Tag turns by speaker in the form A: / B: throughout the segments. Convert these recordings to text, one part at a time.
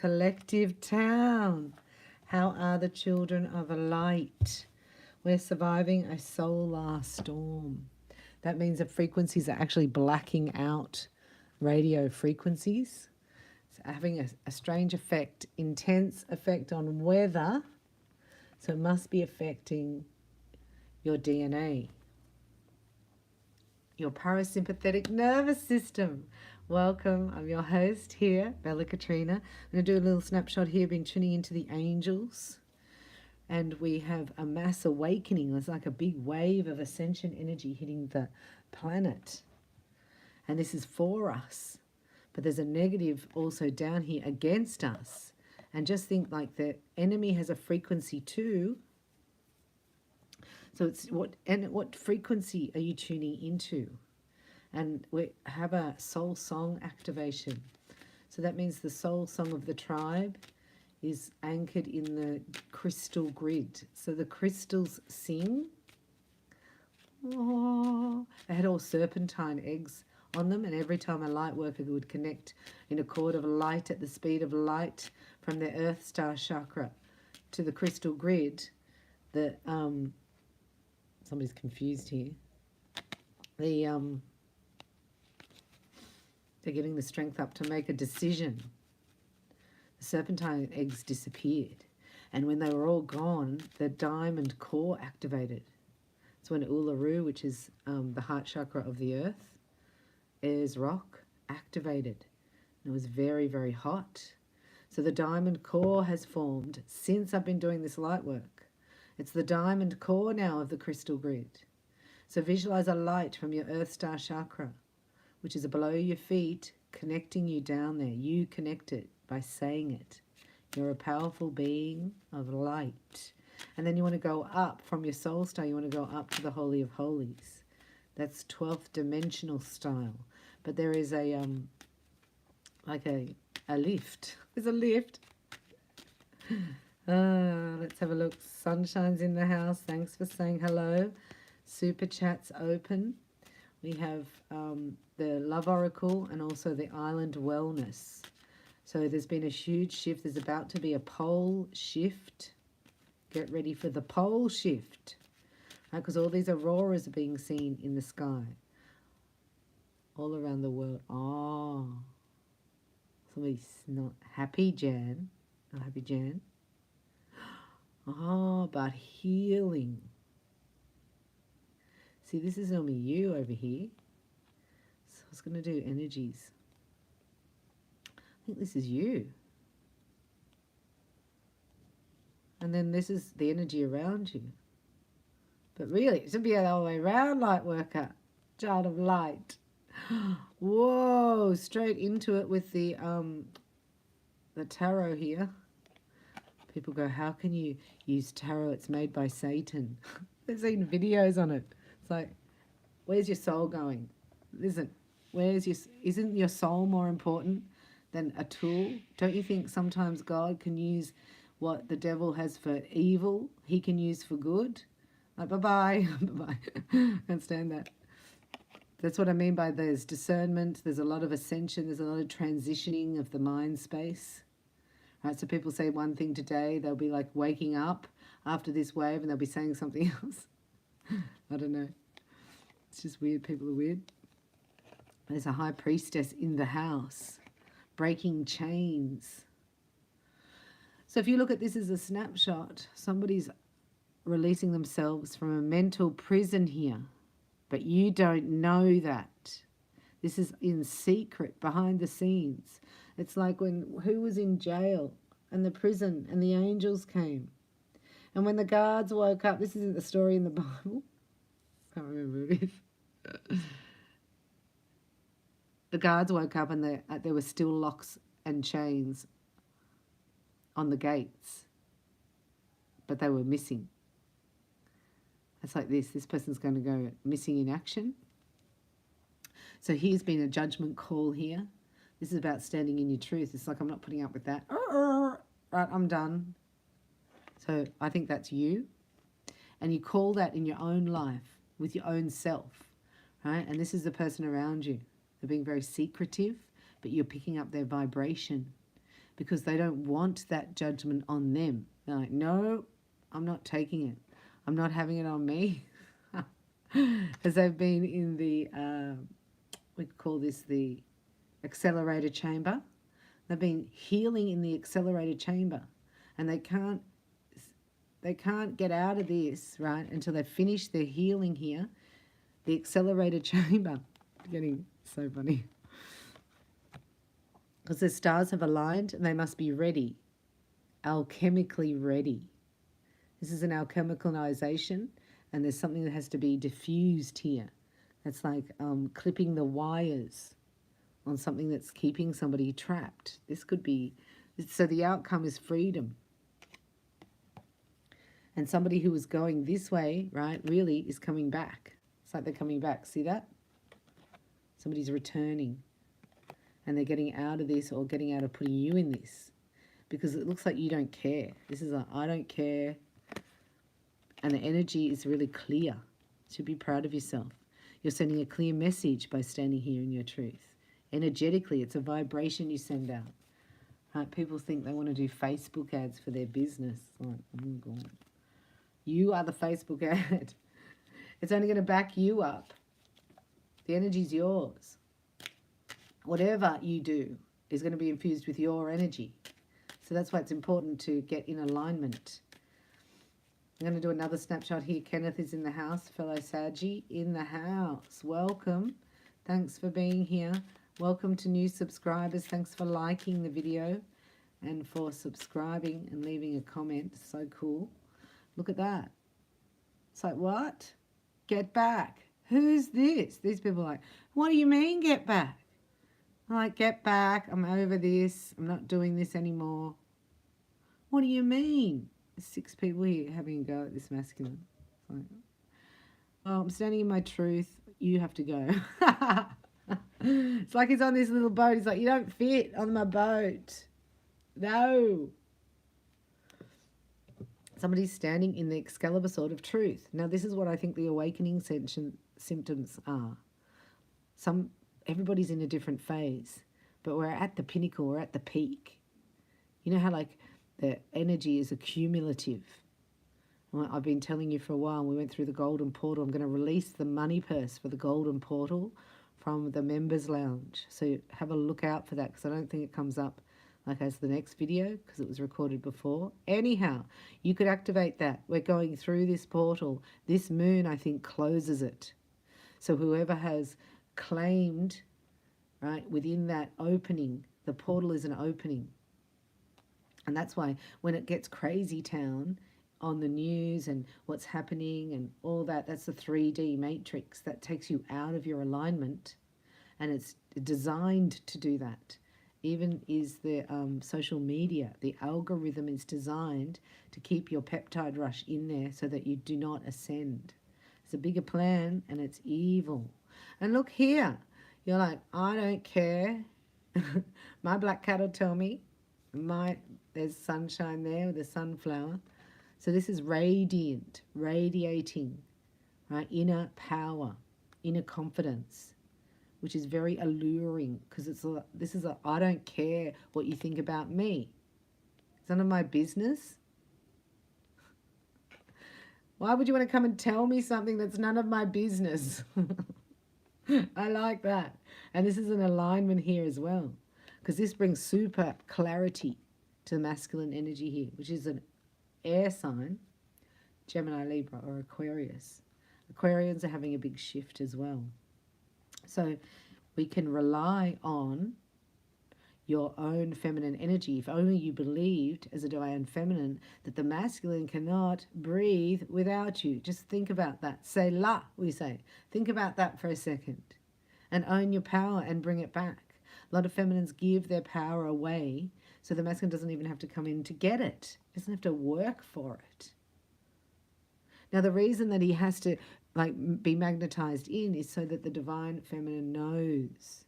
A: collective town. How are the children of light? We're surviving a solar storm. That means the frequencies are actually blacking out radio frequencies. It's having a strange effect, intense effect on weather. So it must be affecting your DNA, your parasympathetic nervous system. Welcome, I'm your host here, Bella Katrina. I'm going to do a little snapshot here, been tuning into the angels. And we have a mass awakening. It's like a big wave of ascension energy hitting the planet. And this is for us. But there's a negative also down here against us. And just think like the enemy has a frequency too. So it's what frequency are you tuning into? And we have a soul song activation. So that means the soul song of the tribe is anchored in the crystal grid. So the crystals sing. Oh, they had all serpentine eggs on them, and every time a light worker would connect in a cord of light at the speed of light from their earth star chakra to the crystal grid, the somebody's confused here. They're getting the strength up to make a decision. The serpentine eggs disappeared, and when they were all gone, the diamond core activated. It's when Uluru, which is the heart chakra of the earth, is rock activated. And it was very, very hot. So the diamond core has formed since I've been doing this light work. It's the diamond core now of the crystal grid. So visualize a light from your earth star chakra, which is below your feet, connecting you down there. You connect it by saying it. You're a powerful being of light. And then you want to go up from your soul star. You want to go up to the Holy of Holies. That's 12th dimensional style. But there is a like a lift. There's a lift. Let's have a look. Sunshine's in the house. Thanks for saying hello. Super chat's open. We have the Love Oracle and also the Island Wellness. So there's been a huge shift. There's about to be a pole shift. Get ready for the pole shift. Because all these auroras are being seen in the sky. All around the world. Oh. Somebody's not happy, Jan. Not happy, Jan. Oh, but healing. See, this is only you over here. So I was going to do energies. I think this is you. And then this is the energy around you. But really, it should be the other way around, light worker. Child of light. Whoa, straight into it with the tarot here. People go, how can you use tarot? It's made by Satan. They've seen videos on it. It's like, where's your soul going? Isn't your soul more important than a tool? Don't you think sometimes God can use what the devil has for evil, he can use for good? Like, bye-bye. Bye-bye. Can't stand that. That's what I mean by there's discernment, there's a lot of ascension, there's a lot of transitioning of the mind space. Right, so people say one thing today, they'll be like waking up after this wave and they'll be saying something else. I don't know. It's just weird. People are weird. There's a high priestess in the house, breaking chains. So if you look at this as a snapshot, somebody's releasing themselves from a mental prison here. But you don't know that. This is in secret, behind the scenes. It's like who was in jail and the prison and the angels came. And when the guards woke up, this isn't the story in the Bible. I can't remember who it is. The guards woke up and there were still locks and chains on the gates. But they were missing. It's like this. This person's going to go missing in action. So here's been a judgment call here. This is about standing in your truth. It's like, I'm not putting up with that. Right, I'm done. So I think that's you. And you call that in your own life, with your own self, right? And this is the person around you. They're being very secretive, but you're picking up their vibration because they don't want that judgment on them. They're like, no, I'm not taking it. I'm not having it on me. As they've been in the, we call this the accelerator chamber. They've been healing in the accelerator chamber, and they can't get out of this, right, until they finish their healing here. The accelerator chamber. Getting so funny. Because the stars have aligned and they must be ready. Alchemically ready. This is an alchemicalization, and there's something that has to be diffused here. That's like clipping the wires on something that's keeping somebody trapped. This could be, so the outcome is freedom. And somebody who was going this way, right, really is coming back. It's like they're coming back. See that? Somebody's returning. And they're getting out of this, or getting out of putting you in this. Because it looks like you don't care. This is like, I don't care. And the energy is really clear. You should be proud of yourself. You're sending a clear message by standing here in your truth. Energetically, it's a vibration you send out. Right? People think they want to do Facebook ads for their business. Like, oh God. You are the Facebook ad. It's only going to back you up. The energy's yours. Whatever you do is going to be infused with your energy. So that's why it's important to get in alignment. I'm going to do another snapshot here. Kenneth is in the house. Fellow Saggy in the house. Welcome. Thanks for being here. Welcome to new subscribers. Thanks for liking the video and for subscribing and leaving a comment. So cool. Look at that. It's like, what? Get back. Who's this? These people are like, what do you mean get back? I'm like, get back. I'm over this. I'm not doing this anymore. What do you mean? There's 6 people here having a go at this masculine. It's like, oh, I'm standing in my truth. You have to go. It's like he's on this little boat. He's like, you don't fit on my boat. No. Somebody's standing in the Excalibur sword of truth. Now, this is what I think the awakening symptoms are. Everybody's in a different phase, but we're at the pinnacle, we're at the peak. You know how like the energy is accumulative. I've been telling you for a while, we went through the golden portal. I'm going to release the money purse for the golden portal from the members lounge. So have a look out for that, because I don't think it comes up like as the next video because it was recorded before. Anyhow, you could activate that. We're going through this portal. This moon, I think, closes it. So whoever has claimed, right, within that opening, the portal is an opening. And that's why when it gets crazy town on the news and what's happening and all that, that's the 3D matrix that takes you out of your alignment, and it's designed to do that. Even is the social media, the algorithm is designed to keep your peptide rush in there so that you do not ascend. It's a bigger plan, and it's evil. And look here, you're like, I don't care. My black cat will tell me. There's sunshine there with the sunflower. So this is radiant, radiating, right? Inner power, inner confidence, which is very alluring, because this is I don't care what you think about me. It's none of my business. Why would you want to come and tell me something that's none of my business? I like that. And this is an alignment here as well, because this brings super clarity to the masculine energy here, which is an air sign, Gemini, Libra, or Aquarius. Aquarians are having a big shift as well. So we can rely on your own feminine energy. If only you believed, as a divine feminine, that the masculine cannot breathe without you. Just think about that. Say la, we say. Think about that for a second. And own your power and bring it back. A lot of feminines give their power away, so the masculine doesn't even have to come in to get it. He doesn't have to work for it. Now, the reason that he has to be magnetized in is so that the divine feminine knows.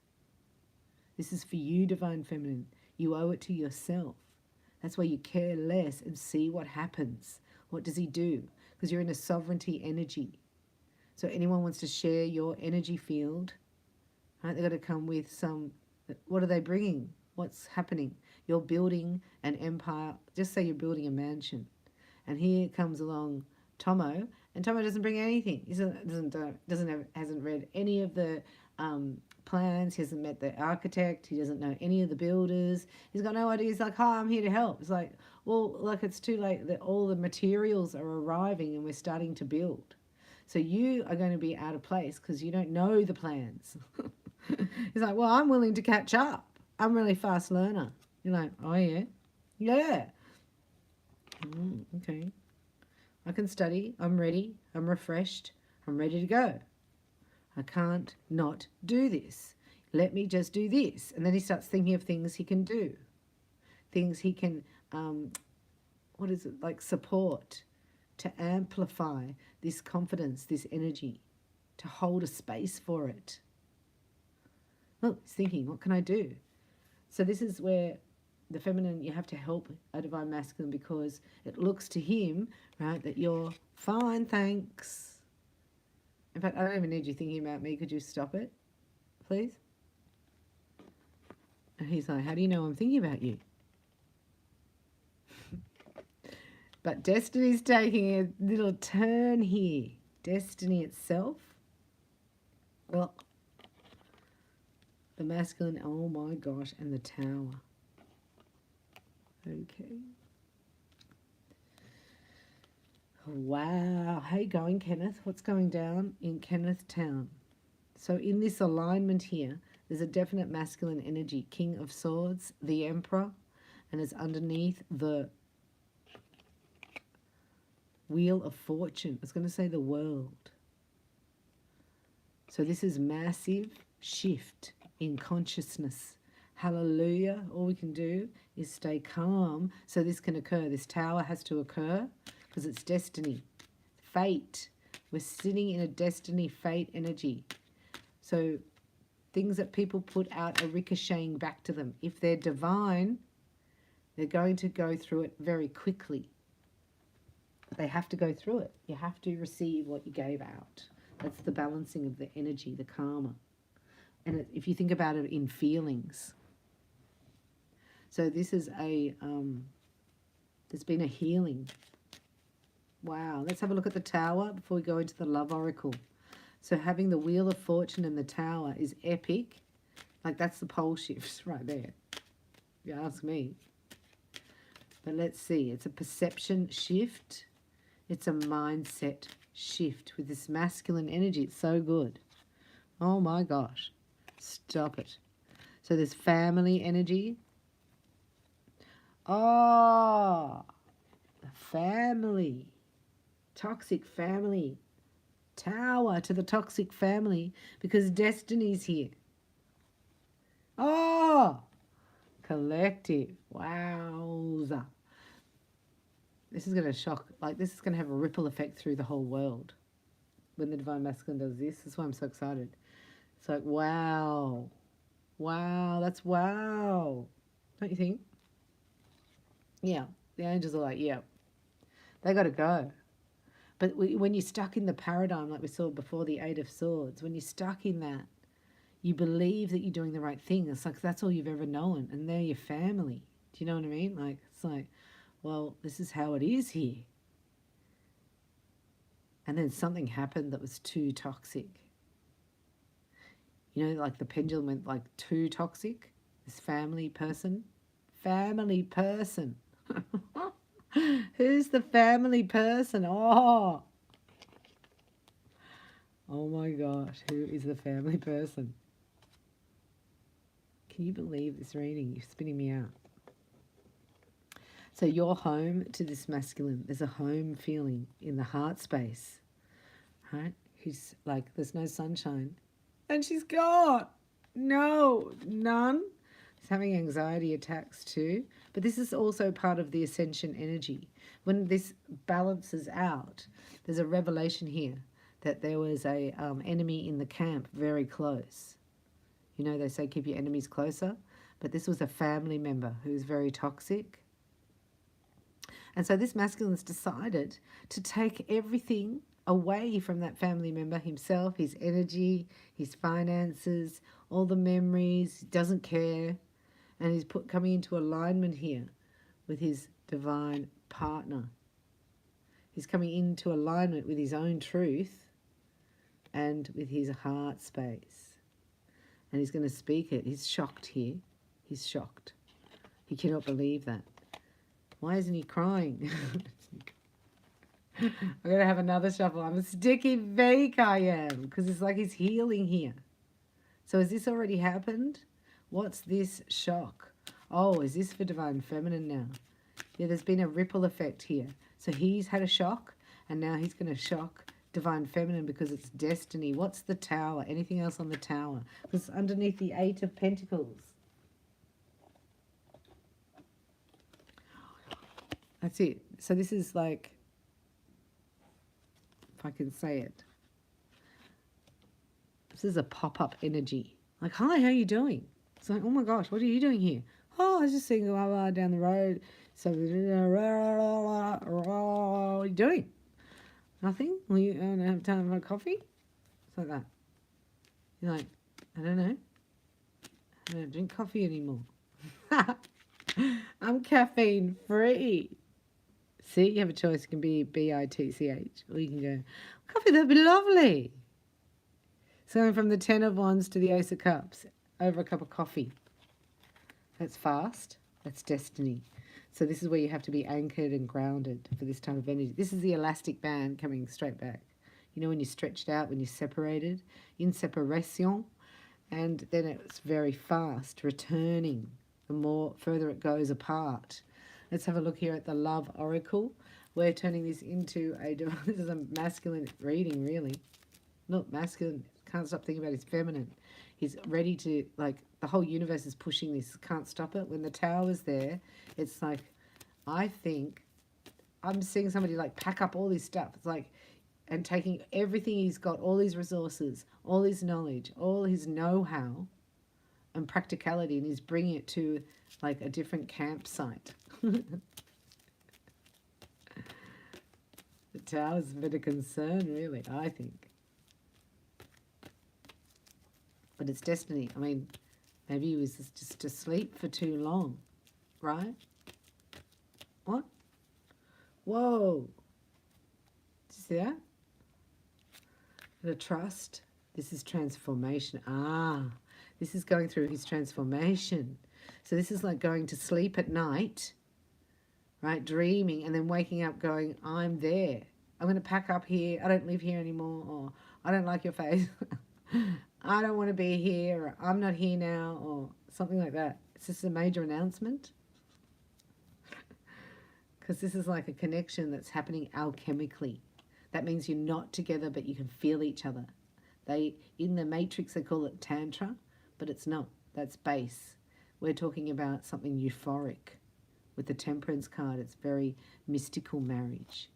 A: This is for you, divine feminine. You owe it to yourself. That's why you care less and see what happens. What does he do? Because you're in a sovereignty energy. So anyone wants to share your energy field, right? They've got to come with some, what are they bringing? What's happening? you're building an empire. Just say you're building a mansion, and here comes along Tomo, and Tomo doesn't bring anything. He hasn't read any of the plans. He hasn't met the architect. He doesn't know any of the builders. He's got no idea. He's like, "Hi, I'm here to help." It's like, well, like it's too late. That all the materials are arriving, and we're starting to build. So you are going to be out of place because you don't know the plans. He's like, well, I'm willing to catch up. I'm a really fast learner. You're like, oh, yeah? Yeah. Okay. I can study. I'm ready. I'm refreshed. I'm ready to go. I can't not do this. Let me just do this. And then he starts thinking of things he can do. Things he can, support, to amplify this confidence, this energy, to hold a space for it. Oh, he's thinking, what can I do? So this is where the feminine, you have to help a divine masculine because it looks to him, right, that you're fine, thanks. In fact, I don't even need you thinking about me. Could you stop it, please? And he's like, how do you know I'm thinking about you? But destiny's taking a little turn here. Destiny itself. Well, the masculine, oh my gosh, and the tower. Okay. Wow. How you going, Kenneth? What's going down in Kenneth Town? So in this alignment here, there's a definite masculine energy. King of Swords, the Emperor, and it's underneath the Wheel of Fortune. I was going to say the world. So this is massive shift in consciousness. Hallelujah. All we can do is stay calm so this can occur. This tower has to occur because it's destiny. Fate. We're sitting in a destiny fate energy. So things that people put out are ricocheting back to them. If they're divine, they're going to go through it very quickly. They have to go through it. You have to receive what you gave out. That's the balancing of the energy, the karma. And if you think about it in feelings. So this is there's been a healing. Wow. Let's have a look at the tower before we go into the love oracle. So having the Wheel of Fortune and the tower is epic. Like that's the pole shift right there. If you ask me. But let's see. It's a perception shift. It's a mindset shift with this masculine energy. It's so good. Oh my gosh. Stop it. So there's family energy. Oh, family. Toxic family. Tower to the toxic family because destiny's here. Oh, collective. Wowza. This is going to shock, like this is going to have a ripple effect through the whole world. When the Divine Masculine does this, that's why I'm so excited. It's like, wow. Wow, that's wow. Don't you think? Yeah, the angels are like, yeah, they got to go. But when you're stuck in the paradigm, like we saw before the Eight of Swords, when you're stuck in that, you believe that you're doing the right thing. It's like that's all you've ever known, and they're your family. Do you know what I mean? Like, it's like, well, this is how it is here. And then something happened that was too toxic. You know, like the pendulum went like too toxic. This family person. Family person. Who's the family person? Oh my gosh. Who is the family person? Can you believe this reading? You're spinning me out. So you're home to this masculine. There's a home feeling in the heart space, right? He's like, there's no sunshine. And she's gone. No, none. He's having anxiety attacks too. But this is also part of the ascension energy. When this balances out, there's a revelation here that there was a enemy in the camp very close. You know, they say keep your enemies closer. But this was a family member who's very toxic. And so this masculine's decided to take everything away from that family member, himself, his energy, his finances, all the memories, doesn't care. And he's coming into alignment here with his divine partner. He's coming into alignment with his own truth and with his heart space. And he's going to speak it. He's shocked here. He's shocked. He cannot believe that. Why isn't he crying? I'm going to have another shuffle. I'm a sticky beak, I am. Because it's like he's healing here. So has this already happened? What's this shock? Oh, is this for Divine Feminine now? Yeah, there's been a ripple effect here. So he's had a shock, and now he's going to shock Divine Feminine because it's destiny. What's the Tower? Anything else on the Tower? Because underneath the Eight of Pentacles. That's it. So this is like, if I can say it, this is a pop-up energy. Like, hi, how you doing? It's like, oh my gosh, what are you doing here? Oh, I was just seeing down the road. So, what are you doing? Nothing? Will you have time for a coffee? It's like that. You're like, I don't know. I don't drink coffee anymore. I'm caffeine free. See, you have a choice. It can be BITCH, or you can go, coffee, that'd be lovely. So going from the Ten of Wands to the Ace of Cups over a cup of coffee. That's fast. That's destiny. So this is where you have to be anchored and grounded for this type of energy. This is the elastic band coming straight back. You know when you're stretched out, when you're separated, in separation, and then it's very fast, returning the more further it goes apart. Let's have a look here at the Love Oracle. We're turning this into a, this is a masculine reading, really. Not masculine, can't stop thinking about his feminine. He's ready to, like, the whole universe is pushing this, can't stop it. When the Tower's there, it's like, I think, I'm seeing somebody, like, pack up all this stuff. It's like, and taking everything he's got, all his resources, all his knowledge, all his know-how and practicality, and he's bringing it to, like, a different campsite. The Tower's a bit of concern, really, I think. But it's destiny. I mean, maybe he was just asleep for too long, right? What? Whoa. Did you see that? The trust. This is transformation. Ah, this is going through his transformation. So this is like going to sleep at night, right? Dreaming and then waking up going, I'm there. I'm going to pack up here. I don't live here anymore. Or I don't like your face. I don't want to be here, or I'm not here now, or something like that. It's just a major announcement. Because this is like a connection that's happening alchemically. That means you're not together, but you can feel each other. In the Matrix, they call it Tantra, but it's not. That's base. We're talking about something euphoric. With the Temperance card, it's very mystical marriage.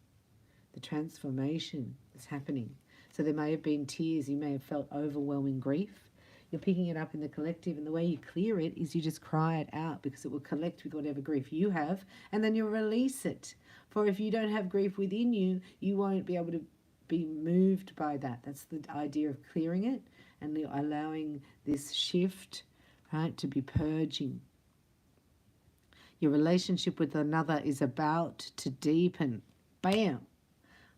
A: The transformation is happening. So there may have been tears, you may have felt overwhelming grief. You're picking it up in the collective, and the way you clear it is you just cry it out because it will collect with whatever grief you have, and then you'll release it. For if you don't have grief within you, you won't be able to be moved by that. That's the idea of clearing it and allowing this shift, right, to be purging. Your relationship with another is about to deepen. Bam!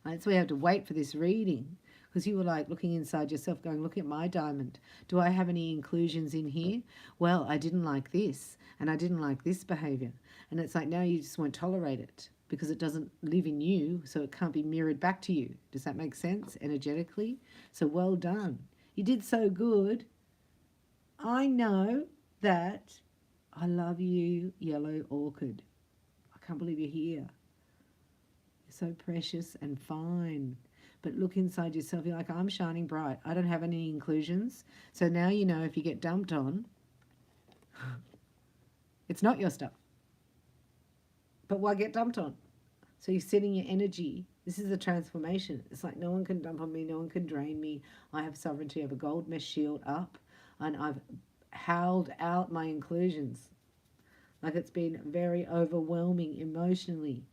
A: Right, so we have to wait for this reading. Because you were like looking inside yourself going, look at my diamond. Do I have any inclusions in here? Well, I didn't like this and I didn't like this behavior. And it's like now you just won't tolerate it because it doesn't live in you, so it can't be mirrored back to you. Does that make sense energetically? So well done. You did so good. I know that I love you, Yellow Orchid. I can't believe you're here. You're so precious and fine. But look inside yourself. You're like, I'm shining bright. I don't have any inclusions. So now you know if you get dumped on, it's not your stuff. But why get dumped on? So you're setting your energy. This is the transformation. It's like no one can dump on me. No one can drain me. I have sovereignty. I have a gold mesh shield up. And I've howled out my inclusions. Like it's been very overwhelming emotionally.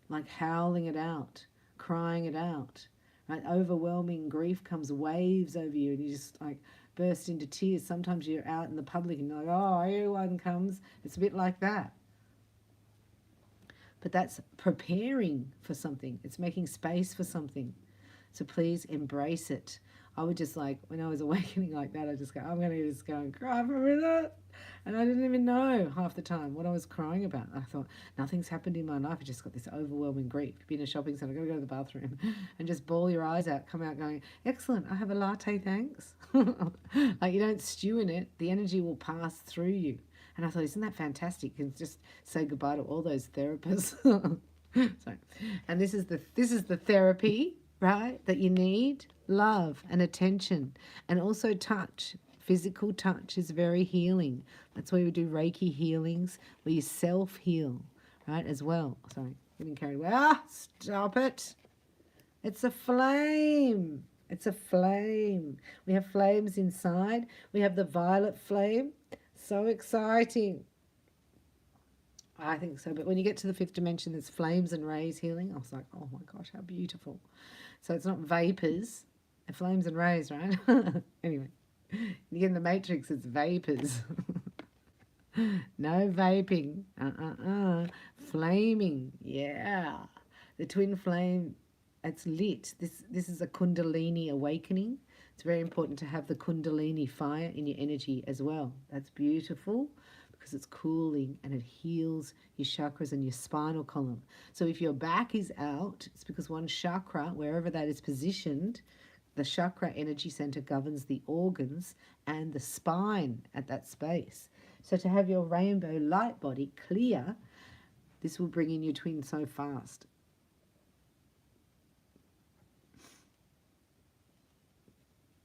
A: Like howling it out. Crying it out. Right? Overwhelming grief comes waves over you and you're just like, burst into tears. Sometimes you're out in the public and you're like, oh, everyone comes. It's a bit like that. But that's preparing for something. It's making space for something. So please embrace it. I would just like, when I was awakening like that, I just go, I'm going to just go and cry for a minute. And I didn't even know half the time what I was crying about. I thought, nothing's happened in my life. I just got this overwhelming grief. Be in a shopping centre, I've got to go to the bathroom and just bawl your eyes out, come out going, excellent, I have a latte, thanks. Like, you don't stew in it. The energy will pass through you. And I thought, isn't that fantastic? You can just say goodbye to all those therapists. So, and this is the therapy, right, that you need. Love and attention, and also touch. Physical touch is very healing. That's why we do Reiki healings, where you self-heal, right, as well. Sorry, getting carried away. Ah, stop it. It's a flame. It's a flame. We have flames inside. We have the violet flame. So exciting. I think so. But when you get to the fifth dimension, there's flames and rays healing. I was like, oh my gosh, how beautiful. So it's not vapors. Flames and rays, right? Anyway, you get in the matrix, it's vapors. No vaping. Flaming. Yeah. The twin flame, it's lit. This is a kundalini awakening. It's very important to have the kundalini fire in your energy as well. That's beautiful because it's cooling and it heals your chakras and your spinal column. So if your back is out, it's because one chakra, wherever that is positioned, the chakra energy center governs the organs and the spine at that space. So to have your rainbow light body clear, this will bring in your twin so fast.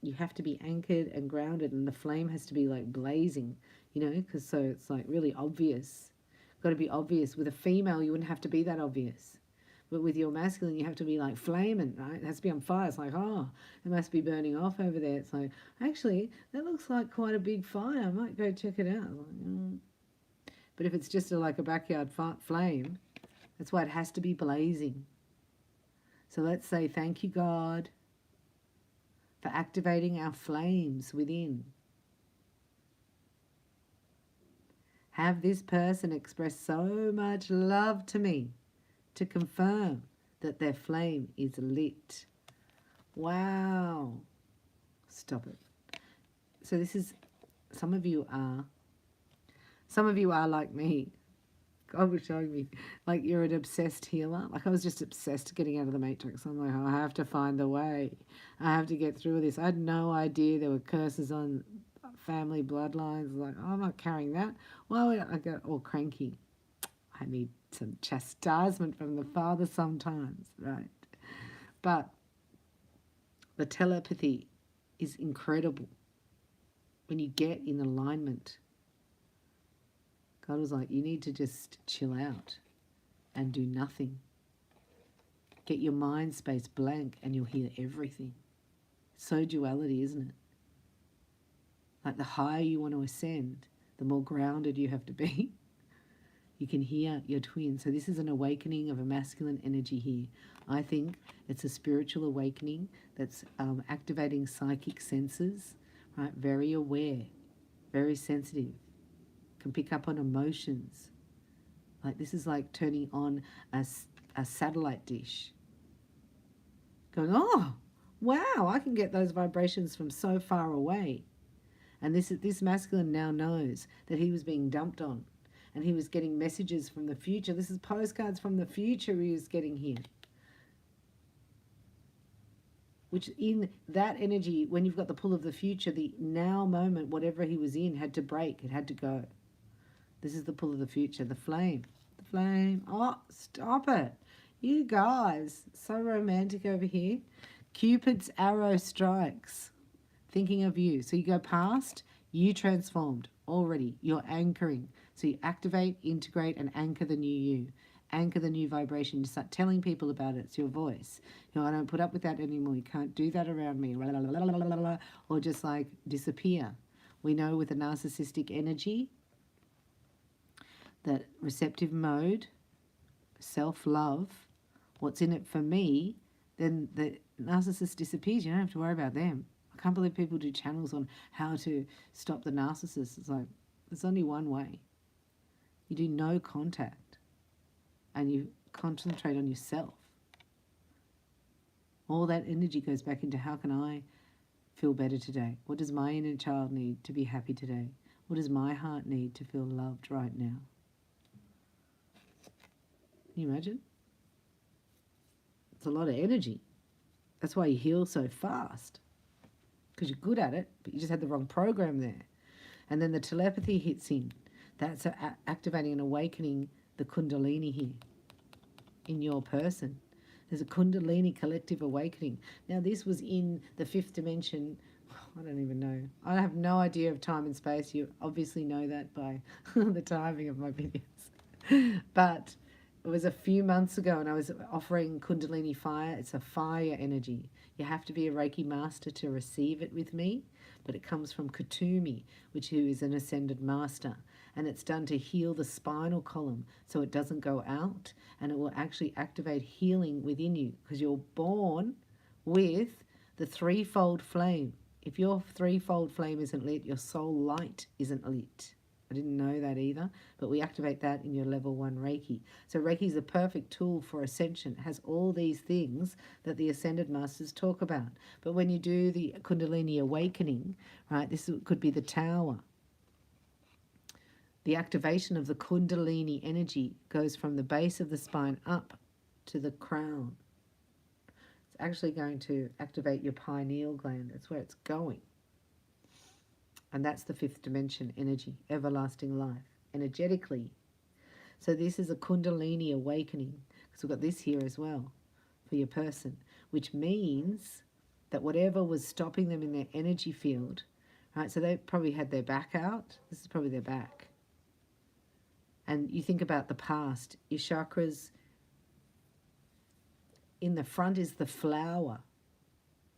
A: You have to be anchored and grounded, and the flame has to be like blazing, you know, because so it's like really obvious. Got to be obvious. With a female, you wouldn't have to be that obvious. But with your masculine, you have to be like flaming, right? It has to be on fire. It's like, oh, it must be burning off over there. It's like, actually, that looks like quite a big fire. I might go check it out. Like, But if it's just like a backyard flame, that's why it has to be blazing. So let's say, thank you, God, for activating our flames within. Have this person express so much love to me to confirm that their flame is lit. Wow. Stop it. So this is, some of you are like me. God was showing me, like you're an obsessed healer. Like I was just obsessed getting out of the matrix. I'm like, oh, I have to find a way. I have to get through this. I had no idea there were curses on family bloodlines. Like, oh, I'm not carrying that. Why would I get all cranky? I need some chastisement from the Father sometimes, right? But the telepathy is incredible when you get in alignment. God was like, you need to just chill out and do nothing. Get your mind space blank and you'll hear everything. So duality, isn't it? Like the higher you want to ascend, the more grounded you have to be. You can hear your twin. So this is an awakening of a masculine energy here. I think it's a spiritual awakening that's activating psychic senses, right? Very aware, very sensitive, can pick up on emotions. Like this is like turning on a satellite dish. Going, oh, wow, I can get those vibrations from so far away. And this masculine now knows that he was being dumped on. And he was getting messages from the future. This is postcards from the future he was getting here. Which in that energy, when you've got the pull of the future, the now moment, whatever he was in, had to break. It had to go. This is the pull of the future. The flame. The flame. Oh, stop it. You guys. So romantic over here. Cupid's arrow strikes. Thinking of you. So you go past, you transformed already. You're anchoring. So you activate, integrate, and anchor the new you. Anchor the new vibration. You start telling people about it. It's your voice. You know, I don't put up with that anymore. You can't do that around me. Or just like disappear. We know with a narcissistic energy that receptive mode, self-love, what's in it for me, then the narcissist disappears. You don't have to worry about them. I can't believe people do channels on how to stop the narcissist. It's like, there's only one way. You do no contact and you concentrate on yourself. All that energy goes back into how can I feel better today? What does my inner child need to be happy today? What does my heart need to feel loved right now? Can you imagine? It's a lot of energy. That's why you heal so fast, because you're good at it, but you just had the wrong program there. And then the telepathy hits in. That's activating and awakening the Kundalini here in your person. There's a Kundalini collective awakening. Now, this was in the fifth dimension. I don't even know. I have no idea of time and space. You obviously know that by the timing of my videos. But it was a few months ago and I was offering Kundalini fire. It's a fire energy. You have to be a Reiki master to receive it with me, but it comes from Kutumi, who is an ascended master. And it's done to heal the spinal column so it doesn't go out, and it will actually activate healing within you because you're born with the threefold flame. If your threefold flame isn't lit, your soul light isn't lit. I didn't know that either, but we activate that in your level 1 Reiki. So Reiki is a perfect tool for ascension. It has all these things that the ascended masters talk about. But when you do the Kundalini awakening, right, this could be the tower. The activation of the Kundalini energy goes from the base of the spine up to the crown. It's actually going to activate your pineal gland. That's where it's going. And that's the fifth dimension energy, everlasting life, energetically. So this is a Kundalini awakening, because we've got this here as well for your person, which means that whatever was stopping them in their energy field, right, so they probably had their back out. This is probably their back. And you think about the past, your chakras, in the front is the flower,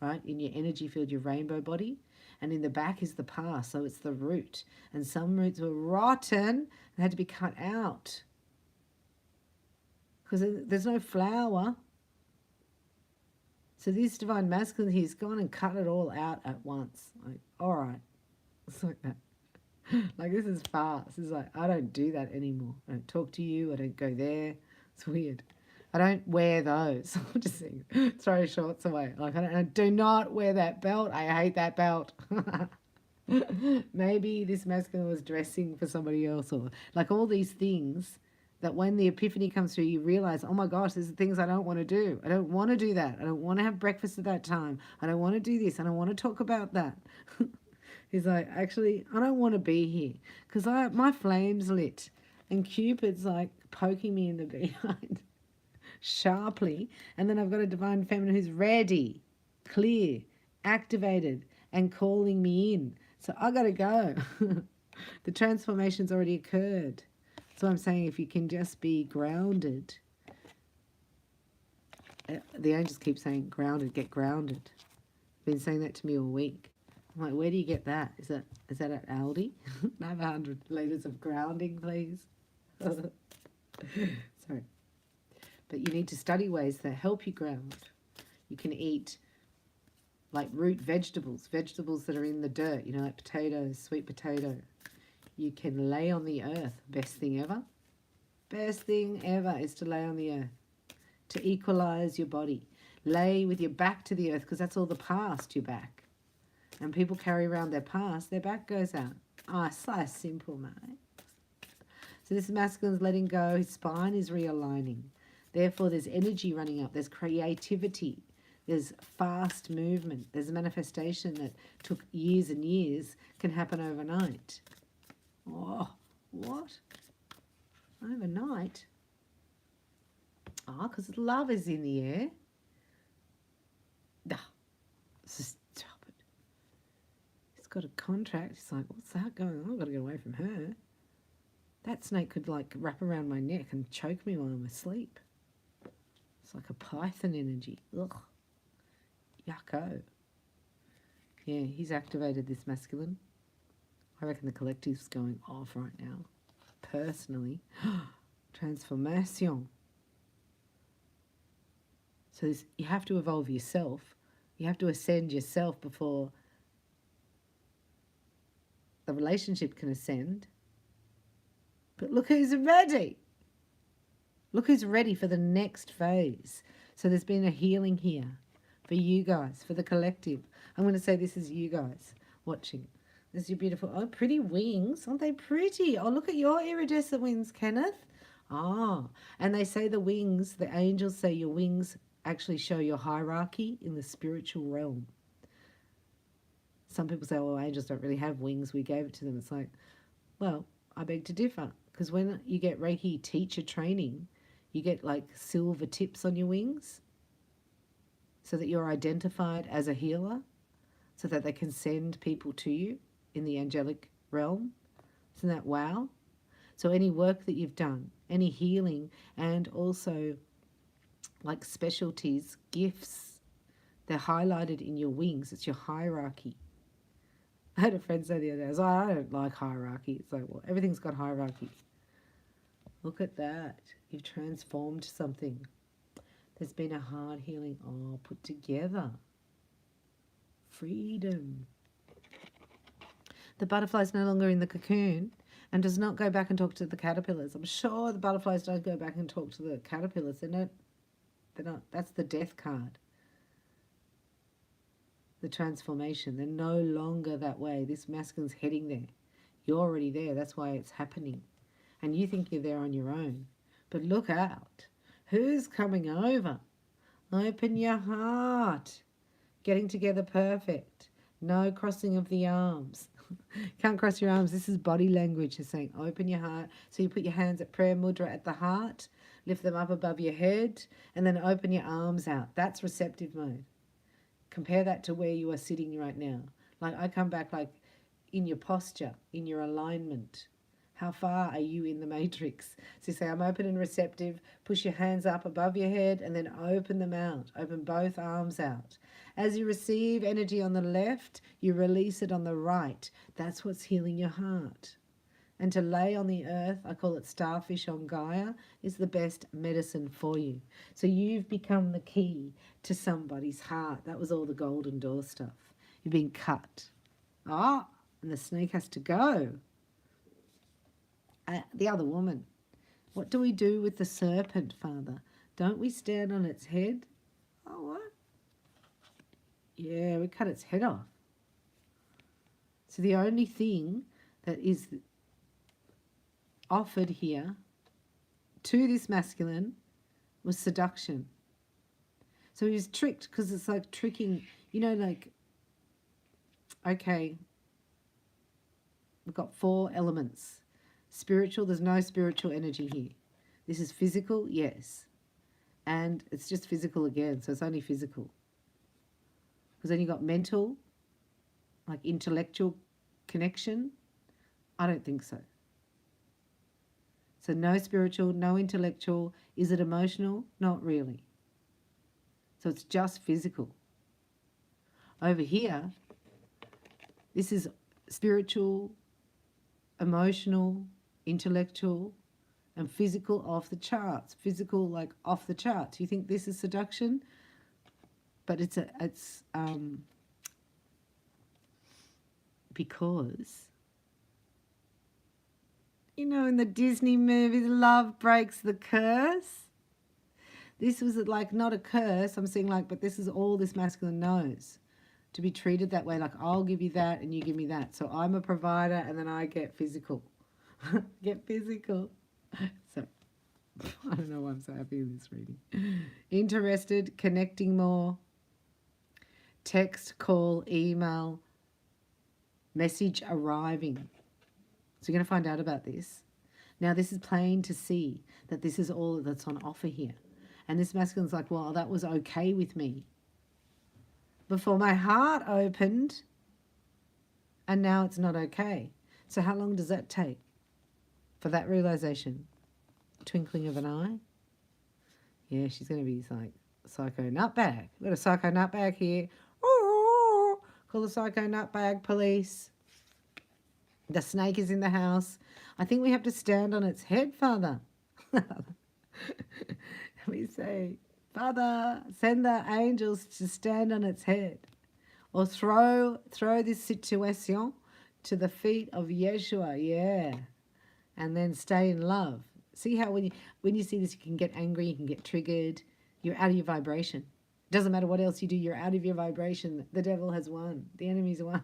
A: right? In your energy field, your rainbow body. And in the back is the past, so it's the root. And some roots were rotten and had to be cut out because there's no flower. So this divine masculine, he's gone and cut it all out at once. Like, all right. It's like that. Like, this is fast. It's like, I don't do that anymore. I don't talk to you. I don't go there. It's weird. I don't wear those. I'm just saying, throw shorts away. Like, I do not wear that belt. I hate that belt. Maybe this masculine was dressing for somebody else, or like all these things that when the epiphany comes through, you realize, oh my gosh, there's things I don't want to do. I don't want to do that. I don't want to have breakfast at that time. I don't want to do this. I don't want to talk about that. He's like, actually, I don't want to be here because my flame's lit. And Cupid's like poking me in the behind sharply. And then I've got a divine feminine who's ready, clear, activated, and calling me in. So I got to go. The transformation's already occurred. So I'm saying if you can just be grounded. The angels keep saying, grounded, get grounded. Been saying that to me all week. I'm like, where do you get that? Is that at Aldi? I have 100 litres of grounding, please. Sorry. But you need to study ways that help you ground. You can eat like root vegetables that are in the dirt, you know, like potatoes, sweet potato. You can lay on the earth. Best thing ever. Best thing ever is to lay on the earth. To equalize your body. Lay with your back to the earth because that's all the past, your back. And people carry around their past, their back goes out. Oh, it's so simple, mate. So this masculine's letting go, his spine is realigning. Therefore, there's energy running up, there's creativity, there's fast movement, there's a manifestation that took years and years can happen overnight. Oh, what? Overnight? Oh, because love is in the air. Stop it. He's got a contract. He's like, what's that going on? I've got to get away from her. That snake could like wrap around my neck and choke me while I'm asleep. It's like a python energy. Ugh. Yucko. Yeah, he's activated this masculine. I reckon the collective's going off right now. Personally. Transformation. So you have to evolve yourself. You have to ascend yourself before the relationship can ascend. But look who's ready. Look who's ready for the next phase. So there's been a healing here for you guys, for the collective. I'm going to say this is you guys watching. This is your beautiful, oh, pretty wings. Aren't they pretty? Oh, look at your iridescent wings, Kenneth. Ah, and they say the wings, the angels say your wings actually show your hierarchy in the spiritual realm. Some people say, well, angels don't really have wings. We gave it to them. It's like, well, I beg to differ. Because when you get Reiki teacher training, you get like silver tips on your wings so that you're identified as a healer, so that they can send people to you in the angelic realm. Isn't that wow? So any work that you've done, any healing, and also like specialties, gifts, they're highlighted in your wings. It's your hierarchy. I had a friend say the other day, I was like, I don't like hierarchy. It's like, well, everything's got hierarchy. Look at that. You've transformed something. There's been a hard healing all put together. Freedom. The butterfly's no longer in the cocoon and does not go back and talk to the caterpillars. I'm sure the butterflies don't go back and talk to the caterpillars. They're not. That's the death card. The transformation. They're no longer that way. This masculine's heading there. You're already there. That's why it's happening. And you think you're there on your own. But look out. Who's coming over? Open your heart. Getting together perfect. No crossing of the arms. Can't cross your arms. This is body language. It's saying open your heart. So you put your hands at prayer mudra at the heart. Lift them up above your head. And then open your arms out. That's receptive mode. Compare that to where you are sitting right now. Like I come back like in your posture, in your alignment. How far are you in the matrix? So you say, I'm open and receptive. Push your hands up above your head and then open them out. Open both arms out. As you receive energy on the left, you release it on the right. That's what's healing your heart. And to lay on the earth, I call it starfish on Gaia, is the best medicine for you. So you've become the key to somebody's heart. That was all the golden door stuff. You've been cut. Ah, and the snake has to go. The other woman. What do we do with the serpent, Father? Don't we stand on its head? Oh, what? Yeah, we cut its head off. So the only thing that is offered here to this masculine was seduction. So he was tricked because it's like tricking, you know, like, okay, we've got 4 elements. Spiritual, there's no spiritual energy here. This is physical, yes. And it's just physical again, so it's only physical. Because then you got mental, like intellectual connection. I don't think so. So no spiritual, no intellectual. Is it emotional? Not really. So it's just physical. Over here, this is spiritual, emotional, intellectual, and physical off the charts. Physical, like off the charts. You think this is seduction? But it's because, you know, in the Disney movies, love breaks the curse. This was like not a curse. I'm saying like, but this is all this masculine knows. To be treated that way, like I'll give you that and you give me that. So I'm a provider and then I get physical. Get physical. So I don't know why I'm so happy with this reading. Interested, connecting more. Text, call, email, message arriving. So you're going to find out about this. Now this is plain to see that this is all that's on offer here. And this masculine's like, well, that was okay with me before my heart opened and now it's not okay. So how long does that take for that realization? Twinkling of an eye? Yeah, she's going to be like psycho nutbag. We've got a psycho nutbag here. Ooh, call the psycho nutbag police. The snake is in the house. I think we have to stand on its head, Father. We say, Father, send the angels to stand on its head. Or throw this situation to the feet of Yeshua, yeah. And then stay in love. See how when you see this, you can get angry, you can get triggered. You're out of your vibration. Doesn't matter what else you do, you're out of your vibration. The devil has won. The enemy's won.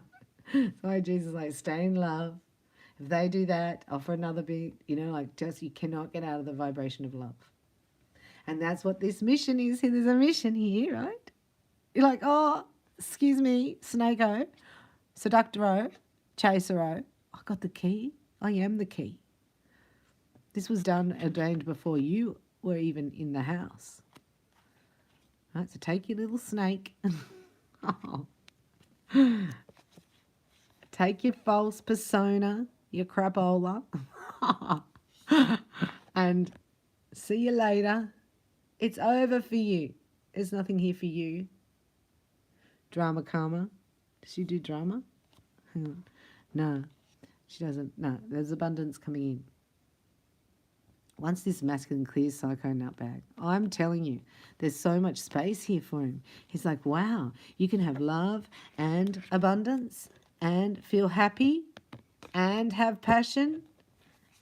A: So why Jesus is like, stay in love. If they do that, offer another beat. You know, like just you cannot get out of the vibration of love. And that's what this mission is. Here, there's a mission here, right? You're like, oh, excuse me, Snake-o, Seductor-o, Chaser-o. I got the key. I am the key. This was done, ordained before you were even in the house. Right, so take your little snake. Oh. Take your false persona, your crapola. And see you later. It's over for you. There's nothing here for you. Drama karma. Does she do drama? Hang on. No, she doesn't. No, there's abundance coming in. Once this masculine clears Psycho Nutbag, I'm telling you, there's so much space here for him. He's like, wow, you can have love and abundance and feel happy and have passion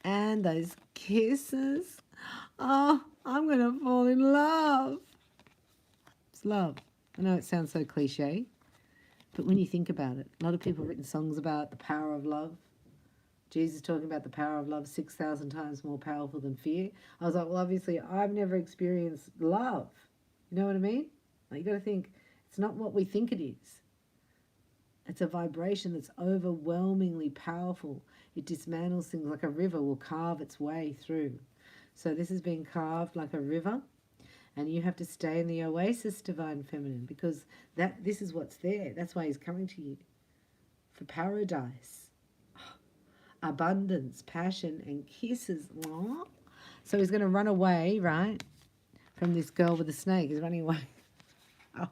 A: and those kisses. Oh, I'm going to fall in love. It's love. I know it sounds so cliche, but when you think about it, a lot of people have written songs about the power of love. Jesus talking about the power of love 6,000 times more powerful than fear. I was like, well, obviously, I've never experienced love. You know what I mean? Like, you got to think, it's not what we think it is. It's a vibration that's overwhelmingly powerful. It dismantles things like a river will carve its way through. So this is being carved like a river, and you have to stay in the oasis, Divine Feminine, because this is what's there. That's why he's coming to you. For paradise. Abundance, passion, and kisses. Aww. So he's going to run away, right, from this girl with the snake. He's running away. Oh.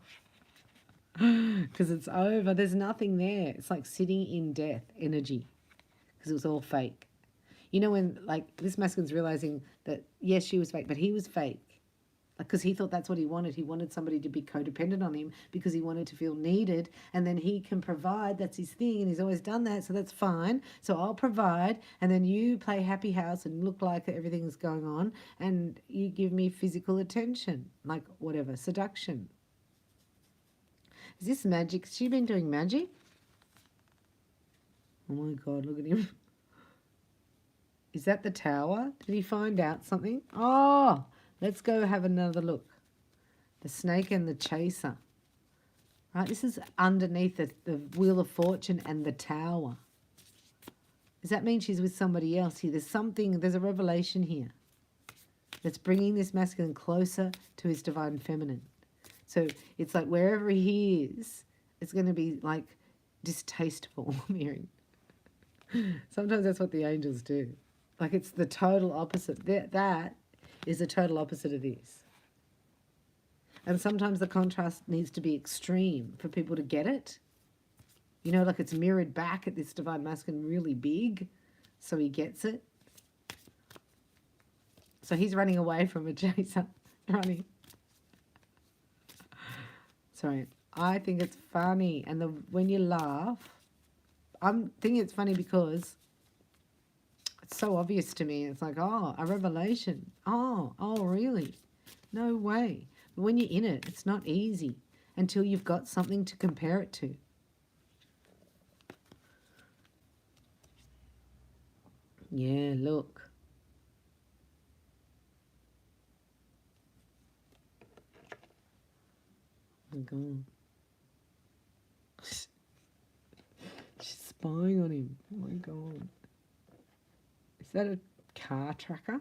A: Because it's over. There's nothing there. It's like sitting in death energy because it was all fake. You know when, like, this masculine's realizing that, yes, she was fake, but he was fake. Because he thought that's what he wanted. He wanted somebody to be codependent on him because he wanted to feel needed, and then he can provide. That's his thing, and he's always done that, so that's fine. So I'll provide, and then you play happy house and look like everything's going on, and you give me physical attention, like whatever, seduction. Is this magic? Has she been doing magic? Oh my God, look at him. Is that the tower? Did he find out something? Oh! Let's go have another look. The snake and the chaser. Right, this is underneath the Wheel of Fortune and the tower. Does that mean she's with somebody else here? There's a revelation here that's bringing this masculine closer to his divine feminine. So it's like wherever he is, it's going to be like distasteful, I'm hearing. Sometimes that's what the angels do. Like it's the total opposite. That is the total opposite of this. And sometimes the contrast needs to be extreme for people to get it. You know, like it's mirrored back at this divine masculine really big, so he gets it. So he's running away from a chaser. Running. Sorry. I think it's funny. And when you laugh, I'm thinking it's funny because it's so obvious to me. It's like, oh, a revelation. Oh, really? No way. But when you're in it, it's not easy until you've got something to compare it to. Yeah, look. Oh my God. She's spying on him. Oh my God. Is that a car tracker?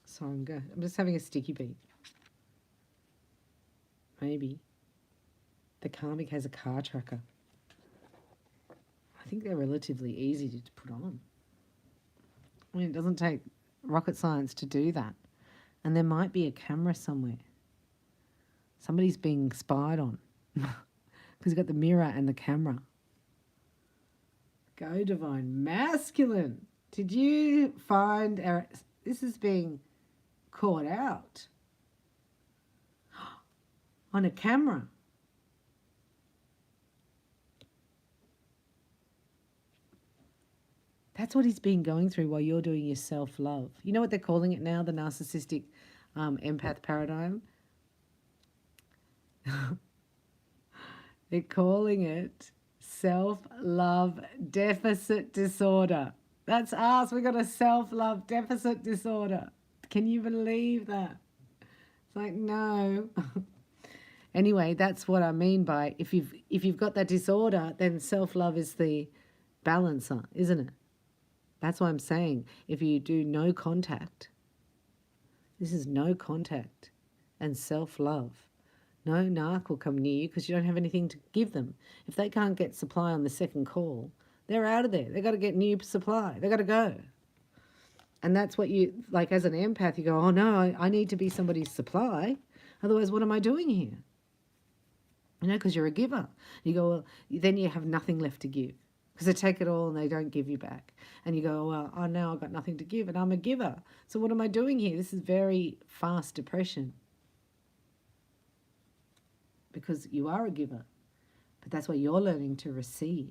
A: So I'm just having a sticky beat. Maybe. The karmic has a car tracker. I think they're relatively easy to put on. I mean, it doesn't take rocket science to do that. And there might be a camera somewhere. Somebody's being spied on. Because you've got the mirror and the camera. Go divine masculine. Did you find this is being caught out on a camera? That's what he's been going through while you're doing your self-love. You know what they're calling it now, the narcissistic empath paradigm? They're calling it self-love deficit disorder. That's us. We got a self-love deficit disorder. Can you believe that? It's like, no. Anyway, that's what I mean by if you've got that disorder, then self-love is the balancer, isn't it? That's why I'm saying if you do no contact, this is no contact and self-love. No narc will come near you because you don't have anything to give them. If they can't get supply on the second call, they're out of there. They've got to get new supply. They've got to go. And that's what you, like as an empath, you go, oh no, I need to be somebody's supply. Otherwise, what am I doing here? You know, because you're a giver. You go, well, then you have nothing left to give. Because they take it all and they don't give you back. And you go, well, oh, now I've got nothing to give and I'm a giver. So what am I doing here? This is very fast depression. Because you are a giver. But that's why you're learning to receive.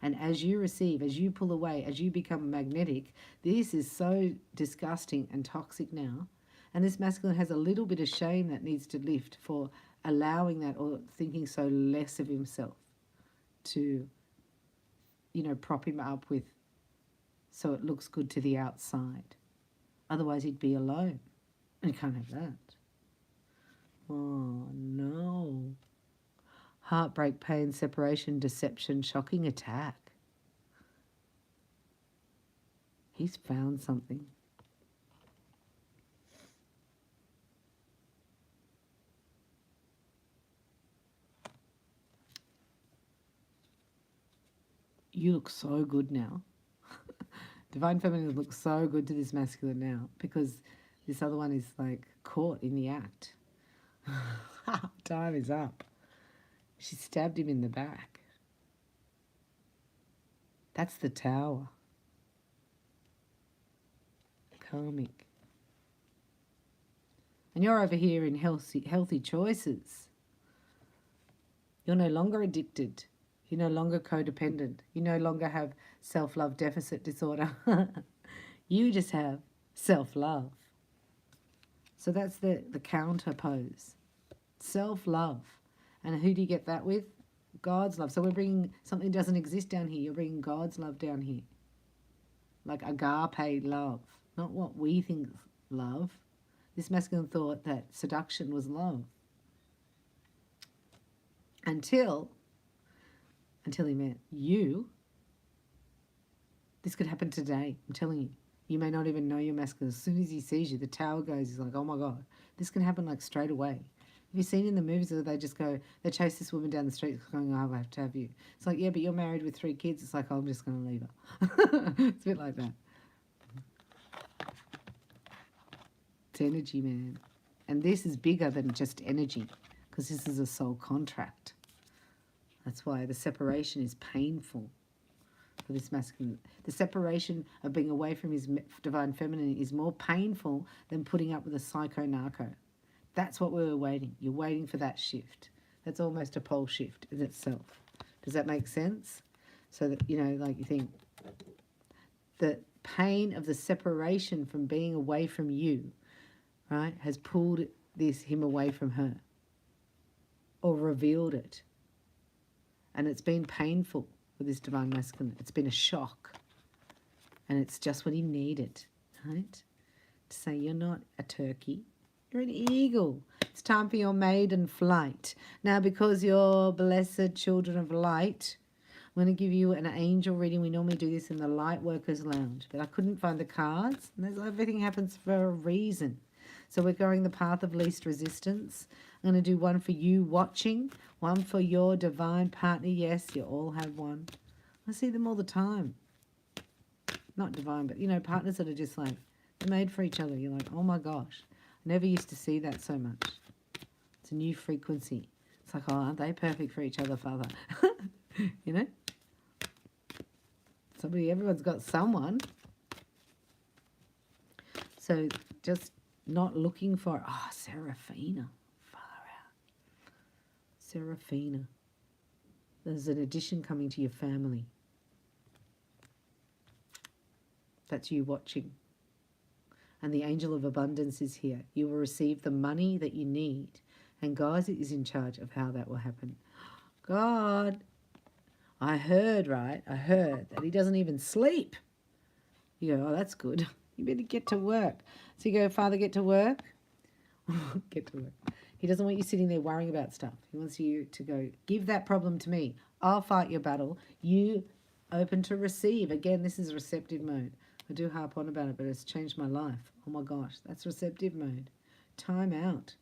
A: And as you receive, as you pull away, as you become magnetic, this is so disgusting and toxic now. And this masculine has a little bit of shame that needs to lift for allowing that or thinking so less of himself to, you know, prop him up with so it looks good to the outside. Otherwise he'd be alone. And you can't have that. Oh, no. Heartbreak, pain, separation, deception, shocking attack. He's found something. You look so good now. Divine Feminine looks so good to this masculine now because this other one is like caught in the act. Time is up. She stabbed him in the back. That's the Tower. Karmic. And you're over here in healthy choices. You're no longer addicted. You're no longer codependent. You no longer have self-love deficit disorder. You just have self-love. So that's the counter pose. Self-love. And who do you get that with? God's love. So we're bringing something that doesn't exist down here. You're bringing God's love down here. Like agape love. Not what we think is love. This masculine thought that seduction was love. Until he met you. This could happen today. I'm telling you. You may not even know you're masculine. As soon as he sees you, the Tower goes, he's like, oh my God. This can happen like straight away. Have you seen in the movies where they just go, they chase this woman down the street going, oh, I have to have you. It's like, yeah, but you're married with 3 kids. It's like, oh, I'm just going to leave her. It's a bit like that. It's energy, man. And this is bigger than just energy because this is a soul contract. That's why the separation is painful for this masculine. The separation of being away from his divine feminine is more painful than putting up with a psycho-narco. That's what we were waiting. You're waiting for that shift. That's almost a pole shift in itself. Does that make sense? So that, you know, like you think, the pain of the separation from being away from you, right, has pulled him away from her or revealed it. And it's been painful with this divine masculine. It's been a shock. And it's just what he needed, right? To say, you're not a turkey. You're an eagle. It's time for your maiden flight. Now, because you're blessed children of light, I'm going to give you an angel reading. We normally do this in the Lightworkers Lounge. But I couldn't find the cards. And everything happens for a reason. So we're going the path of least resistance. I'm going to do one for you watching, one for your divine partner. Yes, you all have one. I see them all the time. Not divine, but, you know, partners that are just like, they're made for each other. You're like, oh my gosh. I never used to see that so much. It's a new frequency. It's like, oh, aren't they perfect for each other, Father? You know? Everyone's got someone. So just not looking for, Seraphina. Seraphina. There's an addition coming to your family. That's you watching. And the angel of abundance is here. You will receive the money that you need. And God is in charge of how that will happen. God, I heard, right? I heard that he doesn't even sleep. You go, oh, that's good. You better get to work. So you go, Father, get to work. Get to work. He doesn't want you sitting there worrying about stuff. He wants you to go, give that problem to me. I'll fight your battle. You open to receive. Again, this is receptive mode. I do harp on about it, but it's changed my life. Oh my gosh, that's receptive mode. Time out.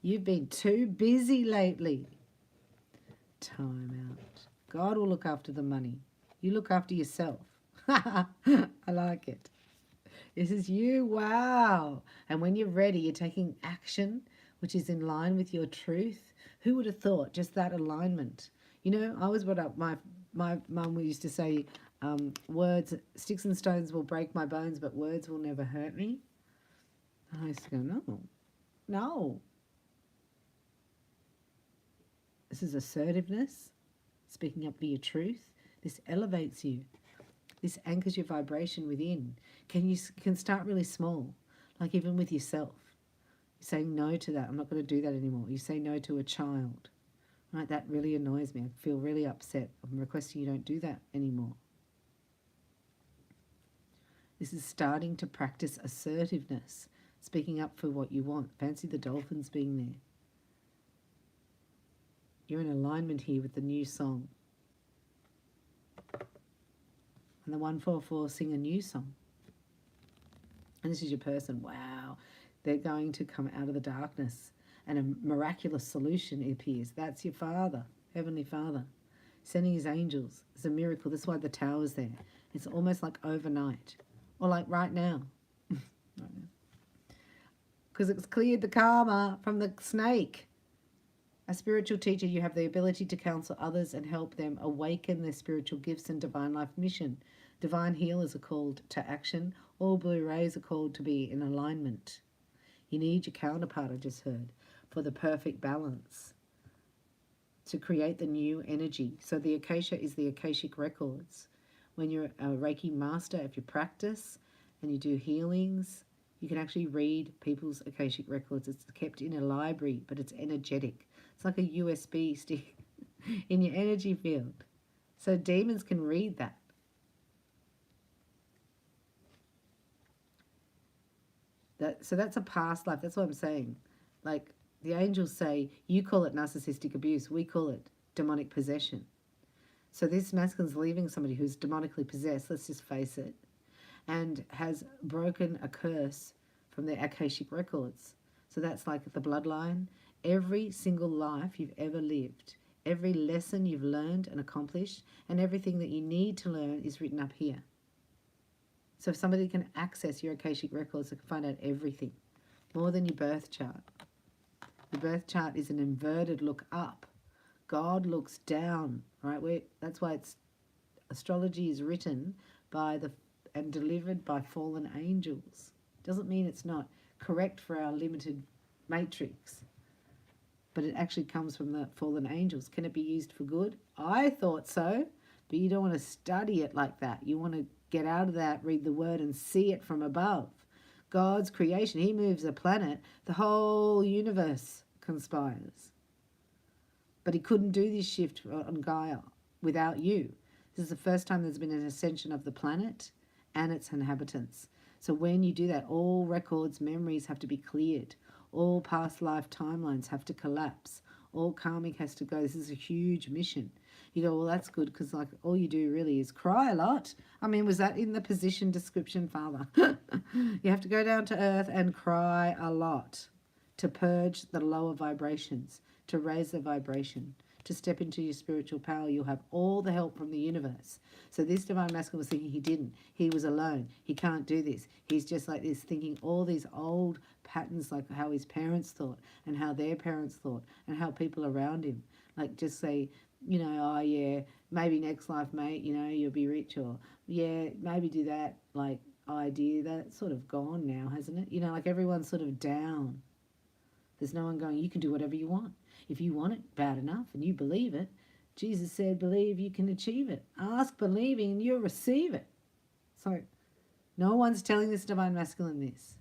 A: You've been too busy lately. Time out. God will look after the money. You look after yourself. I like it. This is you. Wow. And when you're ready, you're taking action, which is in line with your truth. Who would have thought just that alignment? You know, I was brought up, my mum used to say, words, sticks and stones will break my bones, but words will never hurt me. And I used to go, no. This is assertiveness, speaking up to your truth. This elevates you. This anchors your vibration within. You can start really small, like even with yourself. You're saying no to that. I'm not going to do that anymore. You say no to a child. Right? That really annoys me. I feel really upset. I'm requesting you don't do that anymore. This is starting to practice assertiveness, speaking up for what you want. Fancy the dolphins being there. You're in alignment here with the new song. And the 144 sing a new song. And this is your person. Wow. They're going to come out of the darkness and a miraculous solution appears. That's your Father, Heavenly Father, sending his angels. It's a miracle. That's why the tower's there. It's almost like overnight or like right now. Because it's cleared the karma from the snake. A spiritual teacher, you have the ability to counsel others and help them awaken their spiritual gifts and divine life mission. Divine healers are called to action. All blue rays are called to be in alignment. You need your counterpart, I just heard, for the perfect balance to create the new energy. So the Akasha is the Akashic records. When you're a Reiki master, if you practice and you do healings, you can actually read people's Akashic records. It's kept in a library, but it's energetic. It's like a USB stick in your energy field. So demons can read that. So that's a past life. That's what I'm saying. Like the angels say, you call it narcissistic abuse. We call it demonic possession. So this masculine's leaving somebody who's demonically possessed, let's just face it, and has broken a curse from their Akashic records. So that's like the bloodline. Every single life you've ever lived, every lesson you've learned and accomplished, and everything that you need to learn is written up here. So if somebody can access your Akashic records, they can find out everything, more than your birth chart. Your birth chart is an inverted look up. God looks down, right? That's why astrology is written by and delivered by fallen angels. Doesn't mean it's not correct for our limited matrix, but it actually comes from the fallen angels. Can it be used for good? I thought so, but you don't want to study it like that. You want to get out of that, read the word and see it from above. God's creation, he moves a planet, the whole universe conspires. But he couldn't do this shift on Gaia without you. This is the first time there's been an ascension of the planet and its inhabitants. So when you do that, all records, memories have to be cleared. All past life timelines have to collapse. All karmic has to go. This is a huge mission. You go, well, that's good because like all you do really is cry a lot. I mean, was that in the position description, Father? You have to go down to earth and cry a lot to purge the lower vibrations, to raise the vibration, to step into your spiritual power. You'll have all the help from the universe. So this divine masculine was thinking he didn't. He was alone. He can't do this. He's just like this, thinking all these old patterns, like how his parents thought and how their parents thought and how people around him, like just say, you know, oh yeah, maybe next life, mate, you know, you'll be rich, or yeah, maybe do that, like idea. That's sort of gone now, hasn't it? You know, like everyone's sort of down. There's no one going, you can do whatever you want. If you want it bad enough and you believe it, Jesus said, believe you can achieve it. Ask believing and you'll receive it. So No one's telling this divine masculine this.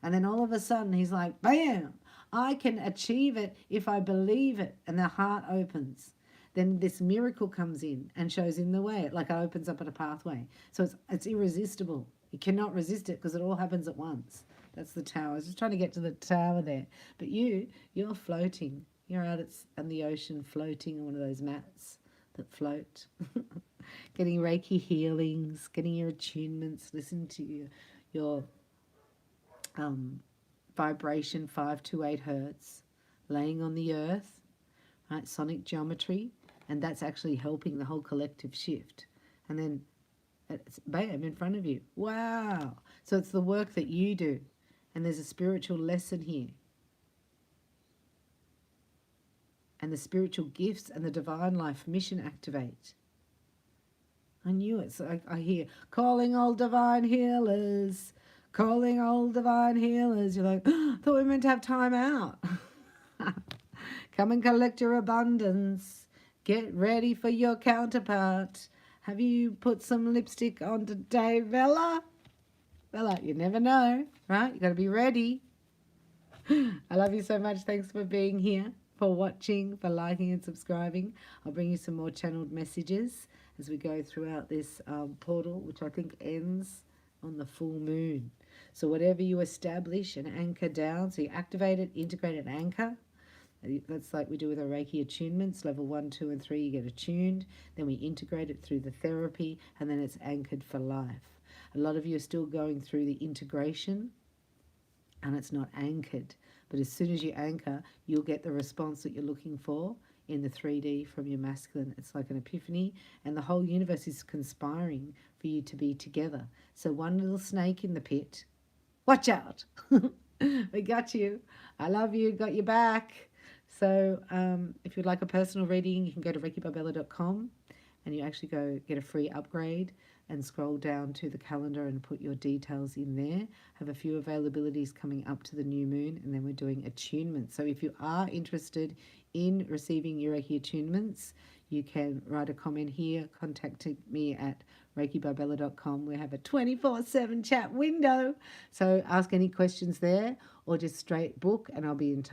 A: And then all of a sudden he's like, bam, I can achieve it if I believe it. And the heart opens. Then this miracle comes in and shows him the way. It like opens up at a pathway. So it's irresistible. You cannot resist it because it all happens at once. That's the tower. I was just trying to get to the tower there. But you're floating. You're out in the ocean floating on one of those mats that float. Getting Reiki healings, getting your attunements, listening to your vibration 528 hertz, laying on the earth, right? Sonic geometry, and that's actually helping the whole collective shift. And then it's bam in front of you. Wow. So it's the work that you do, and there's a spiritual lesson here. And the spiritual gifts and the divine life mission activate. I knew it. So I hear, calling all divine healers, calling all divine healers. You're like, oh, I thought we were meant to have time out. Come and collect your abundance. Get ready for your counterpart. Have you put some lipstick on today, Bella? Bella, you never know, right? You got to be ready. I love you so much. Thanks for being here, for watching, for liking and subscribing. I'll bring you some more channeled messages as we go throughout this portal, which I think ends on the full moon. So whatever you establish and anchor down, so you activate it, integrate it, anchor. That's like we do with our Reiki attunements, level 1, 2, and 3, you get attuned. Then we integrate it through the therapy, and then it's anchored for life. A lot of you are still going through the integration, and it's not anchored. But as soon as you anchor, you'll get the response that you're looking for in the 3D from your masculine. It's like an epiphany, and the whole universe is conspiring for you to be together. So one little snake in the pit, watch out. We got you. I love you, got your back. So if you'd like a personal reading, you can go to reikibybella.com and you actually go get a free upgrade and scroll down to the calendar and put your details in there. Have a few availabilities coming up to the new moon, and then we're doing attunements. So if you are interested in receiving your Reiki attunements, you can write a comment here, contact me at reikibybella.com. We have a 24/7 chat window. So ask any questions there or just straight book and I'll be in touch.